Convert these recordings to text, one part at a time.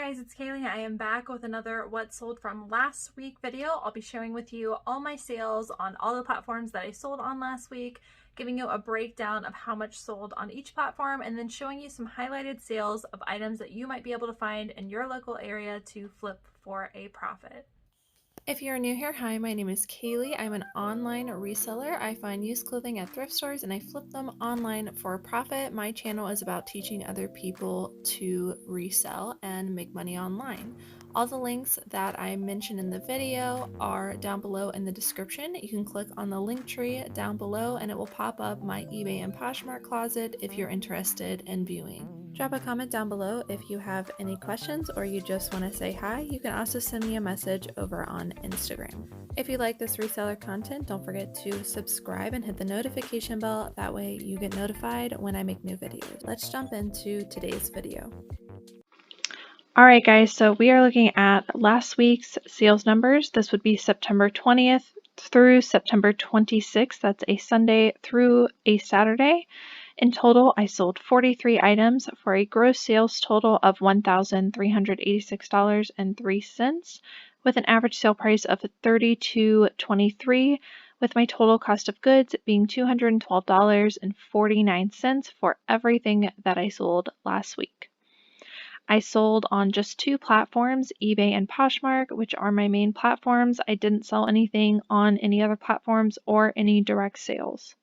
guys, it's Kaylee. I am back with another what sold from last week video. I'll be sharing with you all my sales on all the platforms that I sold on last week, giving you a breakdown of how much sold on each platform, and then showing you some highlighted sales of items that you might be able to find in your local area to flip for a profit. If you're new here, hi, my name is Kaylee. I'm an online reseller. I find used clothing at thrift stores and I flip them online for a profit. My channel is about teaching other people to resell and make money online. All the links that I mentioned in the video are down below in the description. You can click on the link tree down below and it will pop up my eBay and Poshmark closet if you're interested in viewing. Drop a comment down below if you have any questions or you just want to say hi. You can also send me a message over on Instagram. If you like this reseller content, don't forget to subscribe and hit the notification bell. That way you get notified when I make new videos. Let's jump into today's video. Alright guys, so we are looking at last week's sales numbers. This would be September 20th through September 26th. That's a Sunday through a Saturday. In total, I sold 43 items for a gross sales total of $1,386.03 with an average sale price of $32.23, with my total cost of goods being $212.49 for everything that I sold last week. I sold on just two platforms, eBay and Poshmark, which are my main platforms. I didn't sell anything on any other platforms or any direct sales.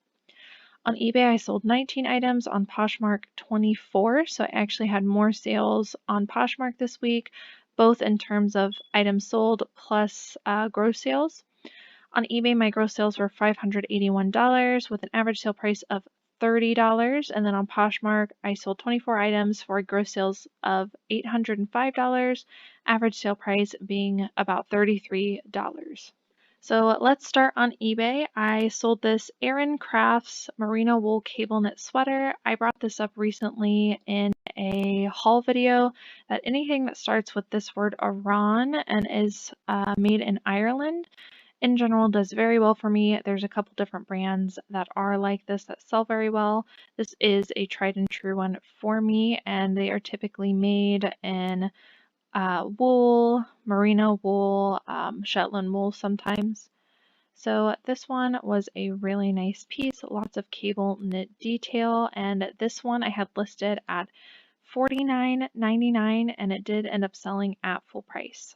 On eBay, I sold 19 items, on Poshmark 24, so I actually had more sales on Poshmark this week, both in terms of items sold plus gross sales. On eBay, my gross sales were $581 with an average sale price of $30, and then on Poshmark, I sold 24 items for gross sales of $805, average sale price being about $33. So let's start on eBay. I sold this Crafts merino wool cable knit sweater. I brought this up recently in a haul video that anything that starts with this word Iran and is made in Ireland in general does very well for me. There's a couple different brands that are like this that sell very well. This is a tried and true one for me, and they are typically made in wool, merino wool, Shetland wool sometimes. So this one was a really nice piece, lots of cable knit detail, and this one I had listed at $49.99 and it did end up selling at full price.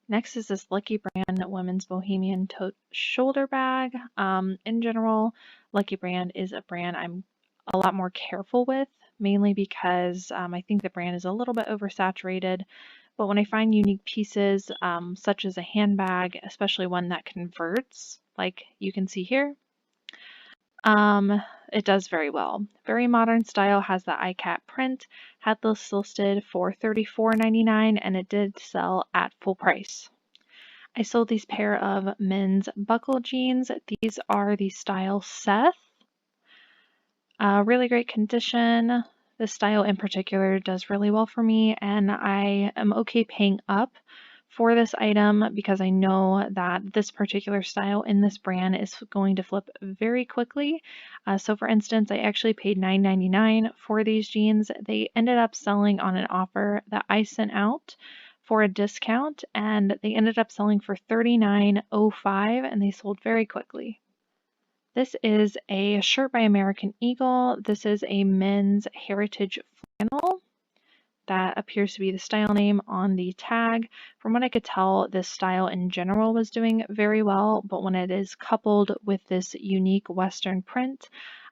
Next is this Lucky Brand Women's Bohemian Tote Shoulder Bag. In general, Lucky Brand is a brand I'm a lot more careful with, mainly because I think the brand is a little bit oversaturated. But when I find unique pieces, such as a handbag, especially one that converts, like you can see here, it does very well. Very modern style, has the iCat print, had this listed for $34.99 and it did sell at full price. I sold these pair of men's buckle jeans. These are the style Seth. Really great condition. This style in particular does really well for me, and I am okay paying up for this item because I know that this particular style in this brand is going to flip very quickly. So for instance, I actually paid $9.99 for these jeans. They ended up selling on an offer that I sent out for a discount, and they ended up selling for $39.05 and they sold very quickly. This is a shirt by American Eagle. This is a men's heritage flannel. That appears to be the style name on the tag. From what I could tell, this style in general was doing very well, but when it is coupled with this unique Western print,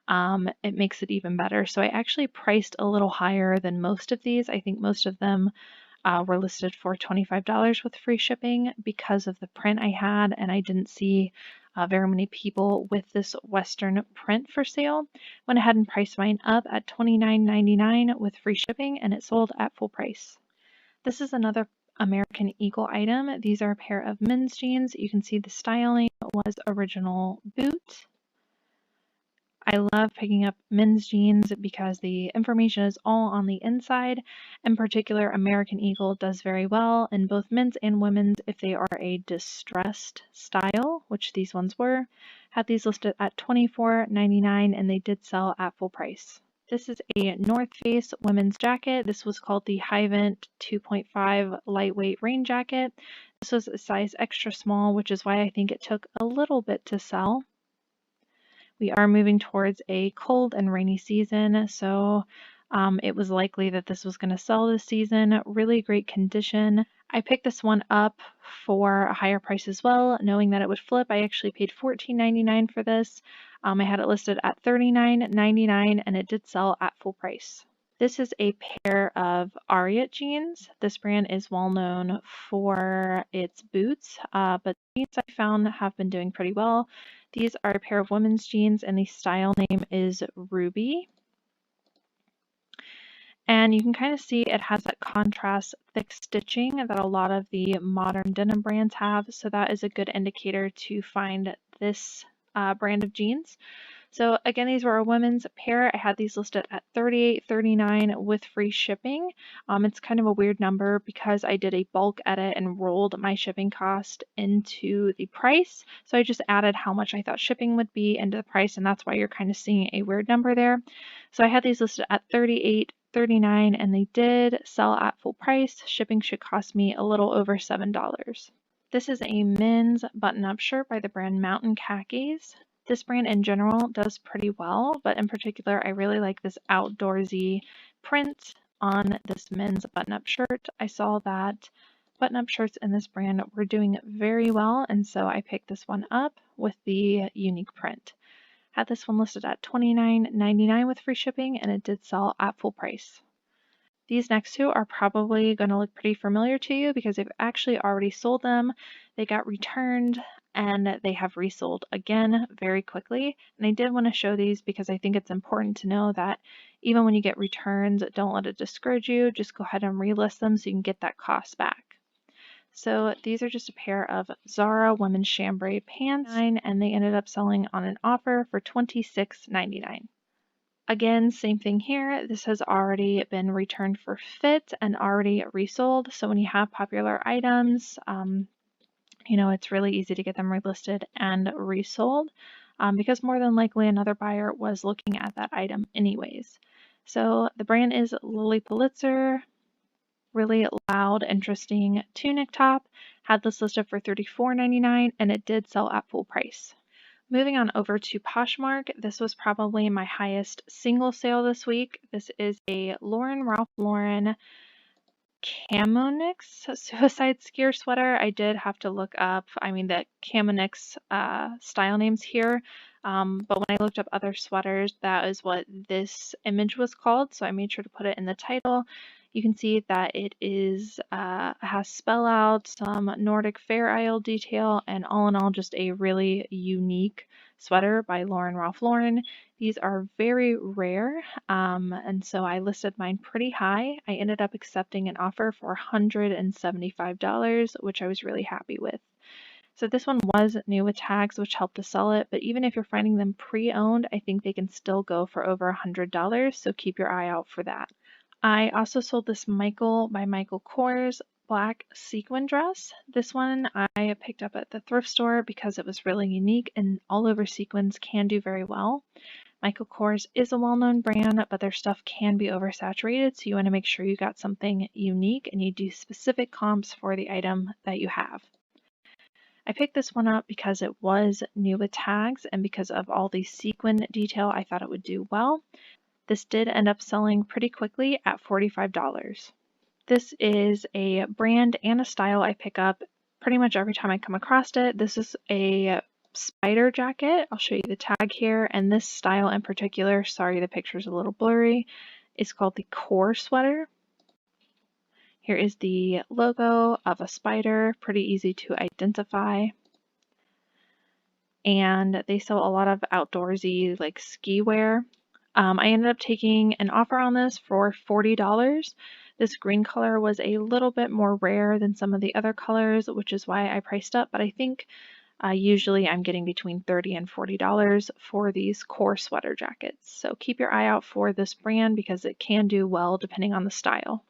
it makes it even better. So I actually priced a little higher than most of these. I think most of them were listed for $25 with free shipping because of the print I had, and I didn't see very many people with this Western print for sale. Went ahead and priced mine up at $29.99 with free shipping, and it sold at full price. This is another American Eagle item. These are a pair of men's jeans. You can see the styling was original boot. I love picking up men's jeans because the information is all on the inside. In particular, American Eagle does very well in both men's and women's if they are a distressed style, which these ones were. Had these listed at $24.99 and they did sell at full price. This is a North Face women's jacket. This was called the High Vent 2.5 lightweight rain jacket. This was a size extra small, which is why I think it took a little bit to sell. We are moving towards a cold and rainy season, so it was likely that this was going to sell this season. Really great condition. I picked this one up for a higher price as well, knowing that it would flip. I actually paid $14.99 for this. I had it listed at $39.99 and it did sell at full price. This is a pair of Ariat jeans. This brand is well known for its boots, but jeans I found have been doing pretty well. These are a pair of women's jeans and the style name is Ruby. And you can kind of see it has that contrast thick stitching that a lot of the modern denim brands have. So that is a good indicator to find this brand of jeans. So again, these were a women's pair. I had these listed at $38.39 with free shipping. It's kind of a weird number because I did a bulk edit and rolled my shipping cost into the price. So I just added how much I thought shipping would be into the price, and that's why you're kind of seeing a weird number there. So I had these listed at $38.39 and they did sell at full price. Shipping should cost me a little over $7. This is a men's button-up shirt by the brand Mountain Khakis. This brand in general does pretty well, but in particular, I really like this outdoorsy print on this men's button-up shirt. I saw that button-up shirts in this brand were doing very well, and so I picked this one up with the unique print. Had this one listed at $29.99 with free shipping, and it did sell at full price. These next two are probably going to look pretty familiar to you because they've actually already sold them. They got returned and they have resold again very quickly. And I did want to show these because I think it's important to know that even when you get returns, don't let it discourage you. Just go ahead and relist them so you can get that cost back. So these are just a pair of Zara women's chambray pants, and they ended up selling on an offer for $26.99. Again, same thing here. This has already been returned for fit and already resold. So when you have popular items, it's really easy to get them relisted and resold because more than likely another buyer was looking at that item anyways. So the brand is Lily Pulitzer. Really loud, interesting tunic top. Had this listed for $34.99 and it did sell at full price. Moving on over to Poshmark, this was probably my highest single sale this week. This is a Ralph Lauren Camonix suicide skier sweater. I did have to look up, the Camonix style names here, but when I looked up other sweaters, that is what this image was called, so I made sure to put it in the title. You can see that it is has spell out, some Nordic Fair Isle detail, and all in all, just a really unique sweater by Ralph Lauren. These are very rare, and so I listed mine pretty high. I ended up accepting an offer for $175, which I was really happy with. So this one was new with tags, which helped to sell it, but even if you're finding them pre-owned, I think they can still go for over $100, so keep your eye out for that. I also sold this Michael by Michael Kors black sequin dress. This one I picked up at the thrift store because it was really unique and all over sequins can do very well. Michael Kors is a well-known brand, but their stuff can be oversaturated, so you want to make sure you got something unique and you do specific comps for the item that you have. I picked this one up because it was new with tags and because of all the sequin detail, I thought it would do well. This did end up selling pretty quickly at $45. This is a brand and a style I pick up pretty much every time I come across it. This is a spider jacket. I'll show you the tag here, and this style in particular, sorry the picture's a little blurry, is called the Core sweater. Here is the logo of a spider, pretty easy to identify. And they sell a lot of outdoorsy like ski wear. I ended up taking an offer on this for $40. This green color was a little bit more rare than some of the other colors, which is why I priced up, but I think usually I'm getting between $30 and $40 for these Core sweater jackets. So keep your eye out for this brand because it can do well depending on the style.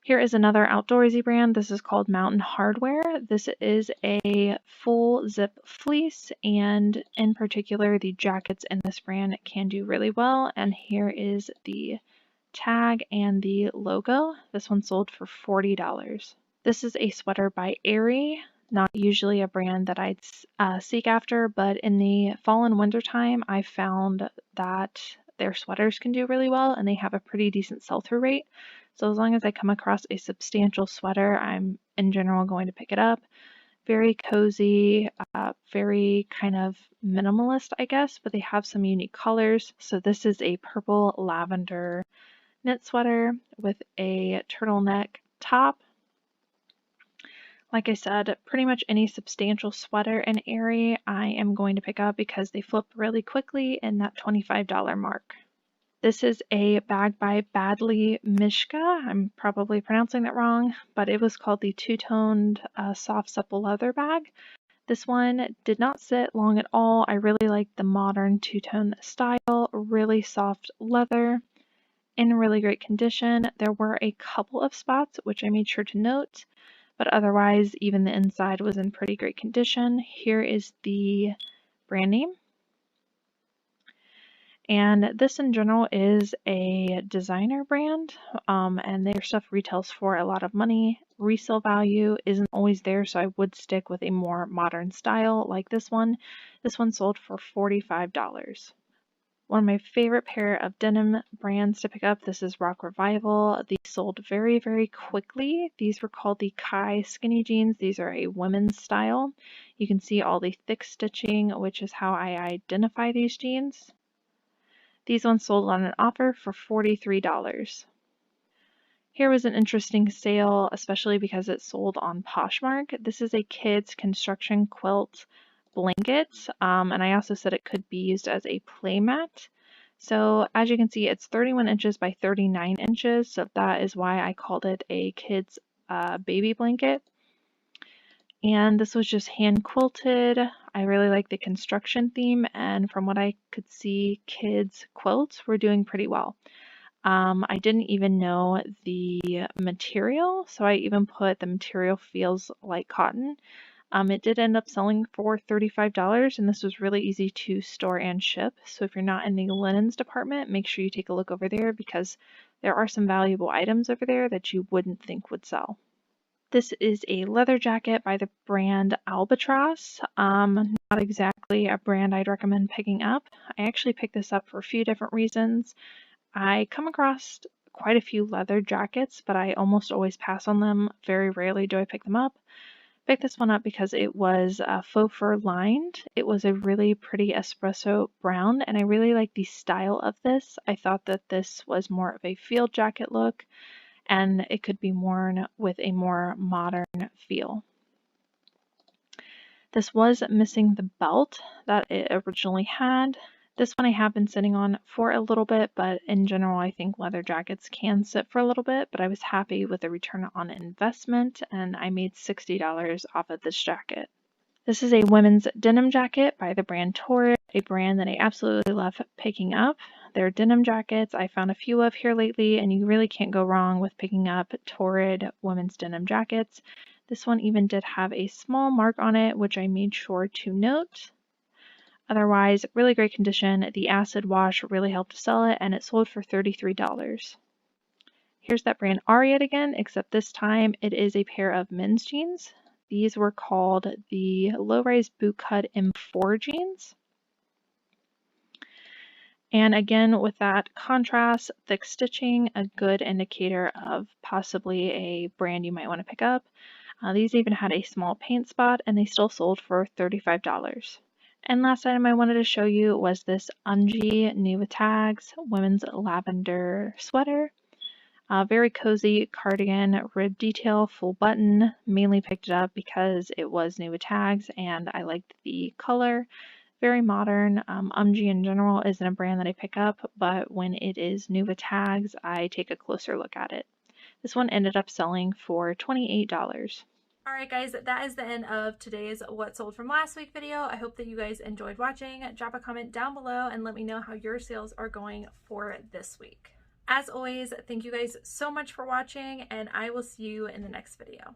Here is another outdoorsy brand. This is called Mountain Hardwear. This is a full zip fleece, and in particular, the jackets in this brand can do really well. And here is the tag and the logo. This one sold for $40. This is a sweater by Aerie, not usually a brand that I'd seek after, but in the fall and winter time, I found that their sweaters can do really well and they have a pretty decent sell-through rate. So as long as I come across a substantial sweater, I'm in general going to pick it up. Very cozy, very kind of minimalist, I guess, but they have some unique colors. So this is a purple lavender knit sweater with a turtleneck top. Like I said, pretty much any substantial sweater in Aerie I am going to pick up because they flip really quickly in that $25 mark. This is a bag by Badley Mishka. I'm probably pronouncing that wrong, but it was called the two-toned soft supple leather bag. This one did not sit long at all. I really like the modern two-tone style, really soft leather, in really great condition. There were a couple of spots which I made sure to note, but otherwise even the inside was in pretty great condition. Here is the brand name. And this in general is a designer brand, and their stuff retails for a lot of money. Resale value isn't always there, so I would stick with a more modern style like this one. This one sold for $45. One of my favorite pair of denim brands to pick up, this is Rock Revival. These sold very, very quickly. These were called the Kai skinny jeans. These are a women's style. You can see all the thick stitching, which is how I identify these jeans. These ones sold on an offer for $43. Here was an interesting sale, especially because it sold on Poshmark. This is a kids construction quilt blanket, and I also said it could be used as a play mat. So as you can see, it's 31 inches by 39 inches, so that is why I called it a kids baby blanket. And this was just hand quilted. I really like the construction theme, and from what I could see, kids quilts were doing pretty well. I didn't even know the material, so I even put the material feels like cotton. It did end up selling for $35, and this was really easy to store and ship. So if you're not in the linens department, make sure you take a look over there because there are some valuable items over there that you wouldn't think would sell. This is a leather jacket by the brand Albatross. Not exactly a brand I'd recommend picking up. I actually picked this up for a few different reasons. I come across quite a few leather jackets, but I almost always pass on them. Very rarely do I pick them up. Picked this one up because it was faux fur lined. It was a really pretty espresso brown, and I really like the style of this. I thought that this was more of a field jacket look, and it could be worn with a more modern feel. This was missing the belt that it originally had. This one I have been sitting on for a little bit, but in general I think leather jackets can sit for a little bit, but I was happy with the return on investment and I made $60 off of this jacket. This is a women's denim jacket by the brand Torrid, a brand that I absolutely love picking up. Their denim jackets I found a few of here lately, and you really can't go wrong with picking up Torrid women's denim jackets. This one even did have a small mark on it, which I made sure to note. Otherwise, really great condition. The acid wash really helped to sell it, and it sold for $33. Here's that brand Ariat again, except this time it is a pair of men's jeans. These were called the low-rise bootcut M4 jeans. And again, with that contrast, thick stitching, a good indicator of possibly a brand you might want to pick up. These even had a small paint spot, and they still sold for $35. And last item I wanted to show you was this Ungi New with Tags women's lavender sweater. Very cozy cardigan, rib detail, full button. Mainly picked it up because it was new with tags and I liked the color. Very modern. Ungi in general isn't a brand that I pick up, but when it is new with tags, I take a closer look at it. This one ended up selling for $28. Alright guys, that is the end of today's What Sold from Last Week video. I hope that you guys enjoyed watching. Drop a comment down below and let me know how your sales are going for this week. As always, thank you guys so much for watching, and I will see you in the next video.